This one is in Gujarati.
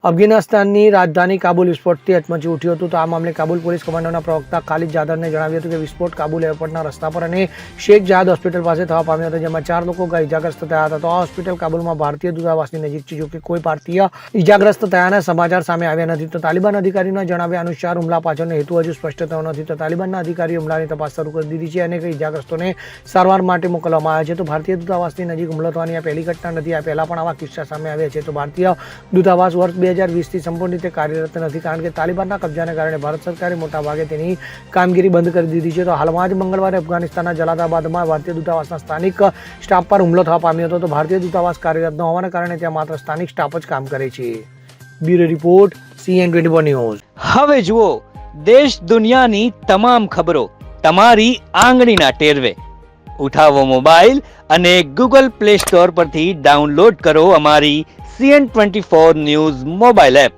અફઘાનિસ્તાનની રાજધાની કાબુલ વિસ્ફોટથી હચમચી ઉઠ્યું હતું. તો આ મામલે કાબુલ પોલીસ કમાન્ડોના પ્રવક્તા ખાલિદ જાદરને જણાવ્યું હતું કે વિસ્ફોટ કાબુલ એરપોર્ટના રસ્તા પર અને શેખ જાદ હોસ્પિટલ પાસે થવા પામ્યો હતો, જેમાં 4 લોકો ઇજાગ્રસ્ત થયા હતા. તો આ હોસ્પિટલ કાબુલમાં ભારતીય દૂતાવાસની નજીક છે. જોકે કોઈ ભારતીય ઇજાગ્રસ્ત થયાના સમાચાર સામે આવ્યા નથી. તો તાલિબાન અધિકારીઓના જણાવ્યા અનુસાર હુમલા પાછળનો હેતુ હજુ સ્પષ્ટ થયો નથી. તો તાલિબાનના અધિકારીઓ હુમલાની તપાસ શરૂ કરી દીધી છે અને ઇજાગ્રસ્તોને સારવાર માટે મોકલવામાં આવ્યા છે. તો ભારતીય દૂતાવાસની નજીક હુમલો થવાની આ પહેલી ઘટના નથી. આ પહેલા પણ આવા કિસ્સા સામે આવ્યા છે. તો ભારતીય દૂતાવાસ વર્ષ 2020થી સંપૂર્ણ રીતે કાર્યરત નથી, કારણ કે તાલિબાનના કબજાને કારણે ભારત સરકારે મોટાભાગે તેની કામગીરી બંધ કરી દીધી છે. તો હાલમાં જ મંગળવારે અફઘાનિસ્તાનના જલાલાબાદમાં ભારતીય દૂતાવાસના સ્થાનિક સ્ટાફ પર હુમલો થવા પામ્યો હતો. તો ભારતીય દૂતાવાસ કાર્યરત ન હોવાના કારણે ત્યાં માત્ર સ્થાનિક સ્ટાફ જ કામ કરે છે. Bureau report CN24 news. હવે જુઓ દેશ દુનિયાની તમામ ખબરો તમારી આંગળીના ટેરવે. ઉઠાવો મોબાઈલ અને Google Play Store પરથી ડાઉનલોડ કરો અમારી CN24 ન્યૂઝ મોબાઈલ એપ.